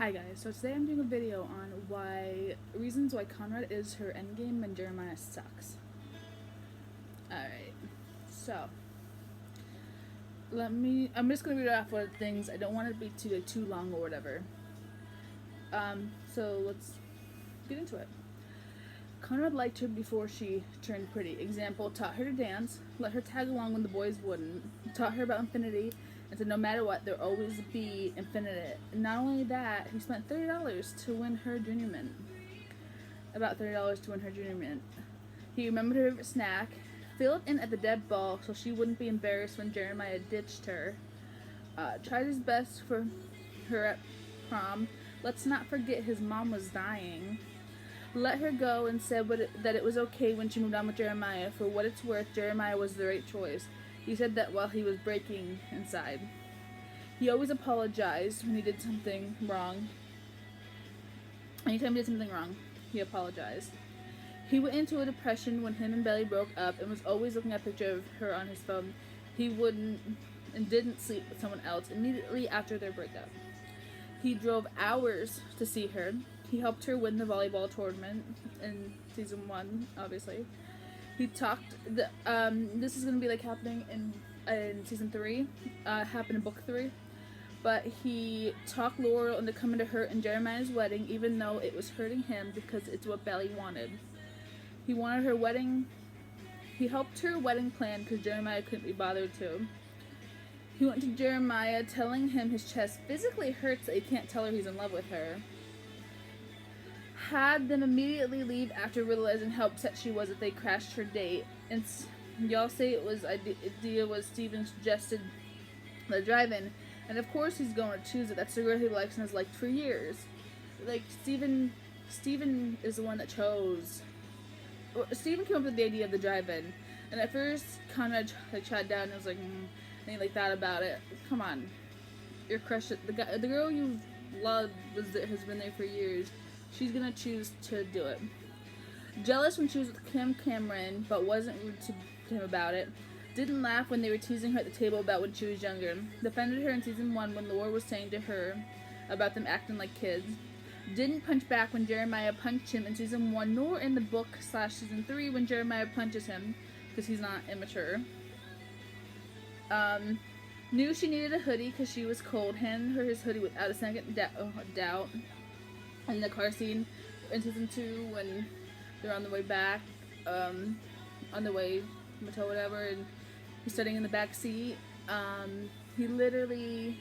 Hi guys, so today I'm doing a video on reasons why Conrad is her endgame and Jeremiah sucks. Alright, so I'm just gonna read off what things. I don't want it to be too long or whatever. So let's get into it. Conrad liked her before she turned pretty. Example, taught her to dance, let her tag along when the boys wouldn't, taught her about infinity, and said no matter what, there'll always be infinite. And not only that, he spent $30 to win her junior mint. About $30 to win her junior mint. He remembered her favorite snack, filled in at the dead ball so she wouldn't be embarrassed when Jeremiah ditched her. Tried his best for her at prom. Let's not forget his mom was dying. Let her go and said that it was okay when she moved on with Jeremiah. For what it's worth, Jeremiah was the right choice. He said that while he was breaking inside. He always apologized when he did something wrong. Anytime he did something wrong, he apologized. He went into a depression when him and Belly broke up and was always looking at a picture of her on his phone. He didn't sleep with someone else immediately after their breakup. He drove hours to see her. He helped her win the volleyball tournament in season 1, obviously. He talked. This is gonna be like happening in season 3. Happened in book 3. But he talked Laurel into coming to her and Jeremiah's wedding, even though it was hurting him because it's what Belly wanted. He wanted her wedding. He helped her wedding plan because Jeremiah couldn't be bothered to. He went to Jeremiah, telling him his chest physically hurts that he can't tell her he's in love with her. Had them immediately leave after realizing how upset she was that they crashed her date. And y'all say it was idea was Steven suggested the drive-in, and of course he's going to choose it. That's the girl he likes and has liked for years. Like Steven is the one that chose. Steven came up with the idea of the drive-in, and at first Conrad shot down and was like, and he thought about it. Come on, your crush, the girl you love has been there for years. She's gonna choose to do it. Jealous when she was with Kim Cameron, but wasn't rude to him about it. Didn't laugh when they were teasing her at the table about when she was younger. Defended her in season 1 when Laura was saying to her about them acting like kids. Didn't punch back when Jeremiah punched him in season 1, nor in the book/season 3 when Jeremiah punches him, because he's not immature. Knew she needed a hoodie because she was cold. Handed her his hoodie without a second doubt. In the car scene in season 2 when they're on the way back, on the way to whatever, and he's sitting in the back seat. He literally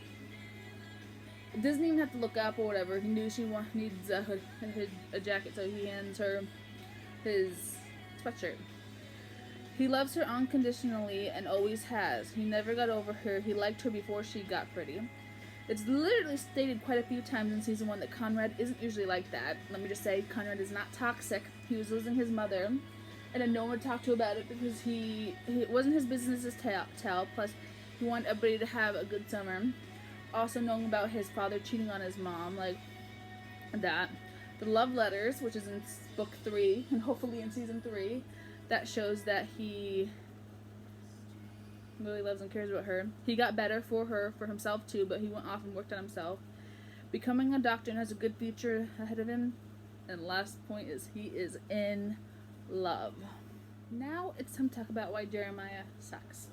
doesn't even have to look up or whatever. He knew she needs a jacket, so he hands her his sweatshirt. He loves her unconditionally and always has. He never got over her. He liked her before she got pretty. It's literally stated quite a few times in season 1 that Conrad isn't usually like that. Let me just say, Conrad is not toxic. He was losing his mother, and then no one would talk to about it because it wasn't his business to tell. Plus, he wanted everybody to have a good summer. Also knowing about his father cheating on his mom, like that. The love letters, which is in book 3, and hopefully in season 3, that shows that he really loves and cares about her. He got better for her, for himself too, but he went off and worked on himself. Becoming a doctor and has a good future ahead of him. And last point is he is in love. Now it's time to talk about why Jeremiah sucks.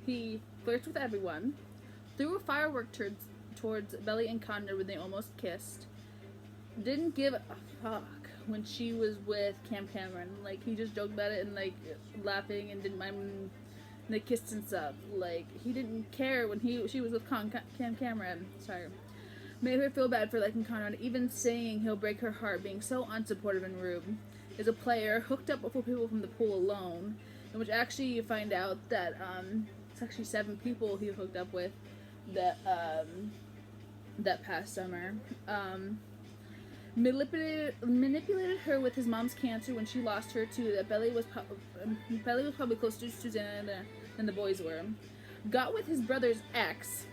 He flirts with everyone. Threw a firework towards Belly and Conrad when they almost kissed. Didn't give a fuck when she was with Cam Cameron. Like, he just joked about it and like laughing and didn't mind when they kissed and stuff. Like, he didn't care when she was with Cam Cameron. Sorry. Made her feel bad for liking Conrad, even saying he'll break her heart, being so unsupportive and rude. Is a player, hooked up with 4 people from the pool alone, in which actually you find out that it's actually 7 people he hooked up with that past summer. Manipulated her with his mom's cancer when she lost her too. That Belly was probably closer to Susanna than the boys were. Got with his brother's ex.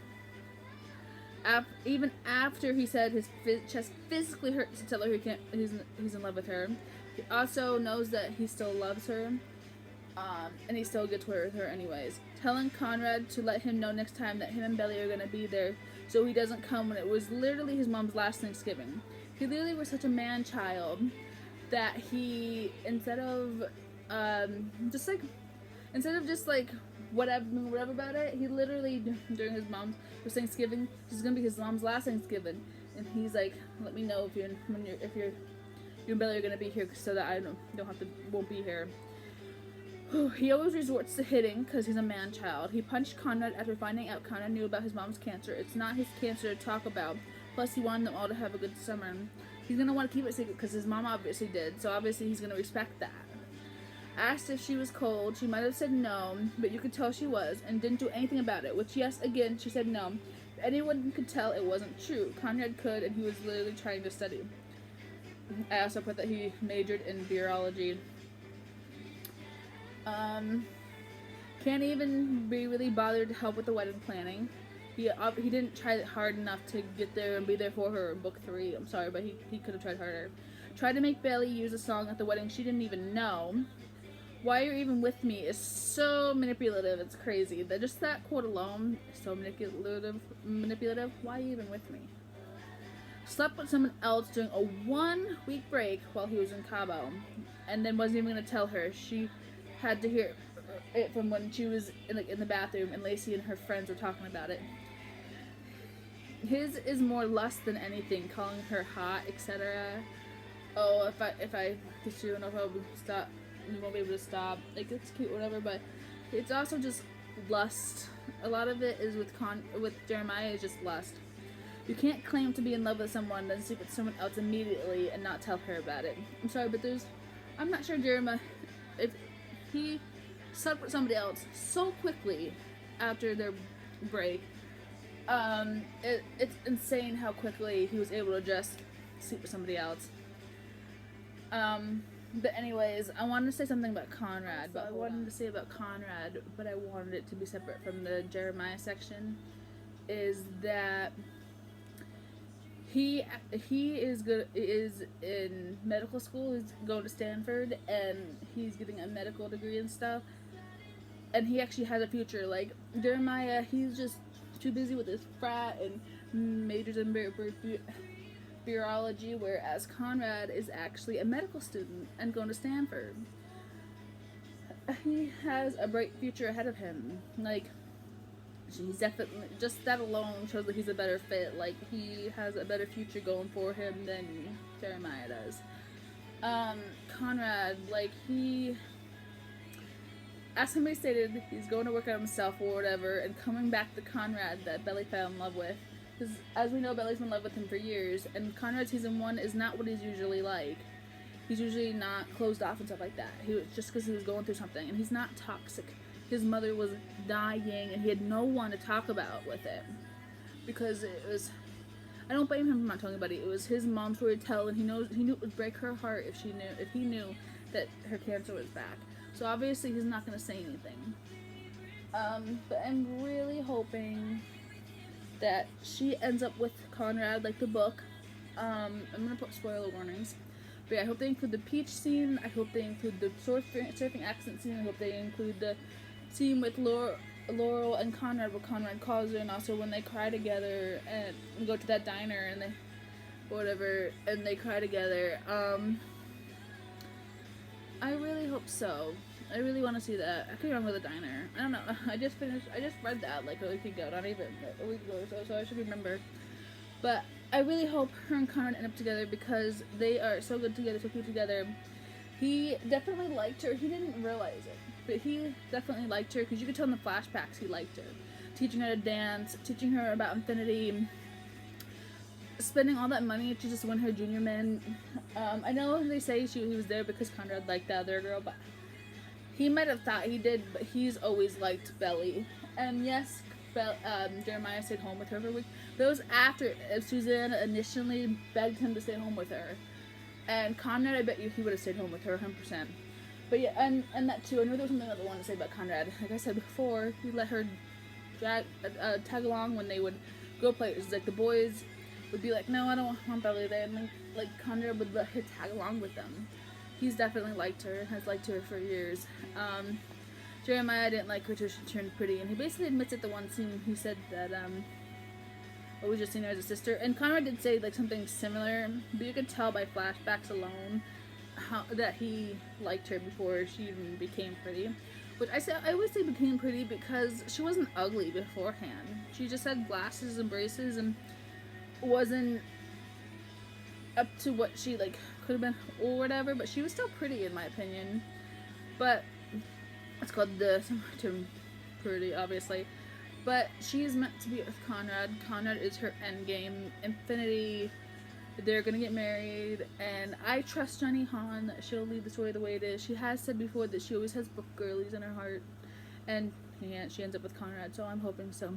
Even after he said his chest physically hurts to tell her he's in love with her. He also knows that he still loves her. And he still gets with her anyways. Telling Conrad to let him know next time that him and Belly are gonna be there so he doesn't come when it was literally his mom's last Thanksgiving. He literally was such a man-child that he, instead of just like whatever about it, he literally, during his mom's Thanksgiving, this is gonna be his mom's last Thanksgiving, and he's like, let me know if you and Billy are gonna be here, so that I won't be here. He always resorts to hitting because he's a man-child. He punched Conrad after finding out Conrad knew about his mom's cancer. It's not his cancer to talk about. Plus, he wanted them all to have a good summer. He's gonna want to keep it secret because his mom obviously did, so obviously he's gonna respect that. Asked if she was cold, she might have said no, but you could tell she was, and didn't do anything about it, which, yes, again, she said no. If anyone could tell it wasn't true. Conrad could, and he was literally trying to study. I also put that he majored in virology. Can't even be really bothered to help with the wedding planning. He didn't try hard enough to get there and be there for her in book 3. I'm sorry, but he could have tried harder. Tried to make Bailey use a song at the wedding she didn't even know. Why You're Even With Me is so manipulative, it's crazy. That quote alone is so manipulative. Why are you even with me? Slept with someone else during a 1-week break while he was in Cabo, and then wasn't even going to tell her. She had to hear it from when she was in the bathroom, and Lacey and her friends were talking about it. His is more lust than anything, calling her hot, etc. Oh, if I kiss you, I don't know if I'll stop. You won't be able to stop. Like, it's cute, whatever, but it's also just lust. A lot of it is with Jeremiah is just lust. You can't claim to be in love with someone, then sleep with someone else immediately and not tell her about it. I'm sorry, but I'm not sure Jeremiah, if he slept with somebody else so quickly after their break. It's insane how quickly he was able to just sleep with somebody else. But anyways, I wanted to say something about Conrad, but I wanted it to be separate from the Jeremiah section. Is that he is in medical school. He's going to Stanford, and he's getting a medical degree and stuff. And he actually has a future. Like Jeremiah, he's just too busy with his frat and majors in virology, whereas Conrad is actually a medical student and going to Stanford. He has a bright future ahead of him. Like, he's definitely, just that alone shows that he's a better fit. Like, he has a better future going for him than Jeremiah does. Conrad, like, as somebody stated, he's going to work on himself or whatever, and coming back to Conrad that Belly fell in love with. Because, as we know, Belly's been in love with him for years, and Conrad season 1 is not what he's usually like. He's usually not closed off and stuff like that. Just because he was going through something, and he's not toxic. His mother was dying, and he had no one to talk about with it. Because it was, I don't blame him for not telling anybody. It was his mom's story to tell, and he knew it would break her heart if he knew that her cancer was back. So obviously he's not going to say anything. But I'm really hoping that she ends up with Conrad, like the book. I'm going to put spoiler warnings. But yeah, I hope they include the peach scene. I hope they include the surfing accent scene. I hope they include the scene with Laurel and Conrad, where Conrad calls her, and also when they cry together and go to that diner and they cry together. I really hope so. I really want to see that. I can't remember the diner. I don't know. I just read that like a week ago, not even a week ago or so I should remember. But I really hope her and Conrad end up together because they are so good together, so cute together. He definitely liked her. He didn't realize it, but he definitely liked her because you could tell in the flashbacks he liked her. Teaching her to dance, teaching her about infinity, spending all that money to just win her junior men. I know they say he was there because Conrad liked the other girl, but he might have thought he did, but he's always liked Belly. And yes, Jeremiah stayed home with her for a week. But it was after Susanna initially begged him to stay home with her. And Conrad, I bet you he would have stayed home with her 100%. But yeah, and that too. I know there was something else I wanted to say about Conrad. Like I said before, he let her tag along when they would go places. Like the boys would be like, no, I don't want Belly there. And like Conrad would let her tag along with them. He's definitely liked her and has liked her for years. Jeremiah didn't like her till she turned pretty, and he basically admits it the one scene. He said that always just seen her as a sister. And Conrad did say like something similar, but you could tell by flashbacks alone that he liked her before she even became pretty. Which I always say became pretty because she wasn't ugly beforehand. She just had glasses and braces and wasn't up to what she like could have been or whatever. But she was still pretty in my opinion. But it's called the term pretty, obviously. But she is meant to be with Conrad. Conrad is her endgame. Infinity. They're gonna get married, and I trust Jenny Han that she'll leave the story the way it is. She has said before that she always has book girlies in her heart, and yeah, she ends up with Conrad, so I'm hoping so.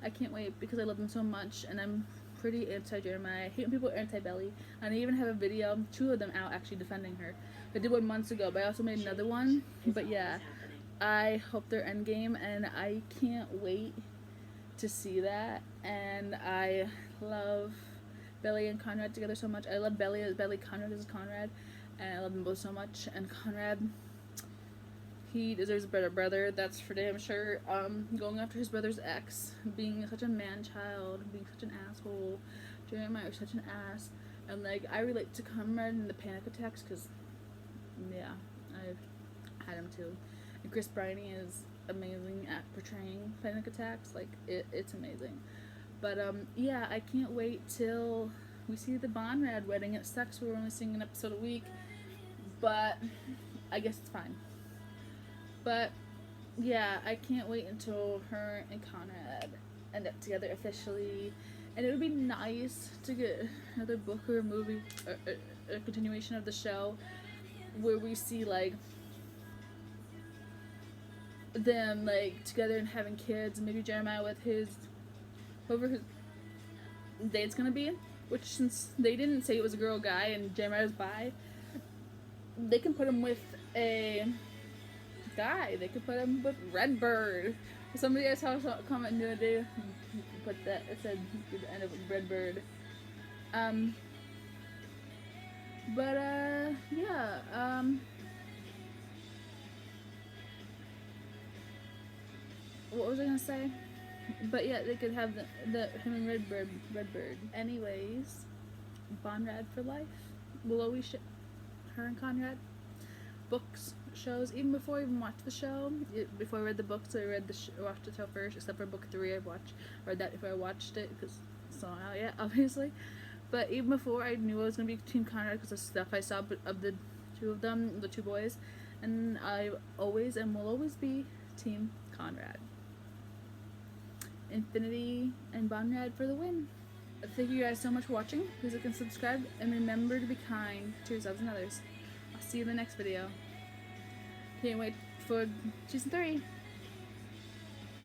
I can't wait because I love them so much, and I'm pretty anti-Jeremiah. I hate when people are anti-Belly, and I even have a video, 2 of them out actually defending her. I did one months ago, but I also made another one. But yeah, I hope they're endgame, and I can't wait to see that. And I love Belly and Conrad together so much. I love Belly as Belly, Conrad as Conrad, and I love them both so much. And Conrad, he deserves a better brother, that's for damn sure. Going after his brother's ex, being such a man-child, being such an asshole, Jeremiah is such an ass, and like I relate to Conrad in the panic attacks because, yeah, I've had him too. And Chris Briney is amazing at portraying panic attacks. Like it's amazing. But yeah, I can't wait till we see the Conrad wedding. It sucks we're only seeing an episode a week, but I guess it's fine. But yeah, I can't wait until her and Conrad end up together officially. And it would be nice to get another book or a movie, or a continuation of the show, where we see like them like together and having kids, and maybe Jeremiah with his whoever his date's gonna be. Which, since they didn't say it was a girl guy and Jeremiah was bi, they can put him with a guy. They could put him with Redbird. Somebody I saw a comment the other day put that, it said the end of Redbird. But yeah, what was I gonna say? But yeah, they could have the him and Redbird. Anyways, Conrad for life. We'll always her and Conrad. Books, shows. Even before I even watched the show, before I read the books, I watched the show first. Except for book 3, I read that before I watched it because it's not out yet, obviously. But even before, I knew I was gonna be Team Conrad because of stuff I saw of the 2 of them, the 2 boys, and I always and will always be Team Conrad. Infinity and Conrad for the win. Thank you guys so much for watching. Please like and subscribe, and remember to be kind to yourselves and others. I'll see you in the next video. Can't wait for season 3.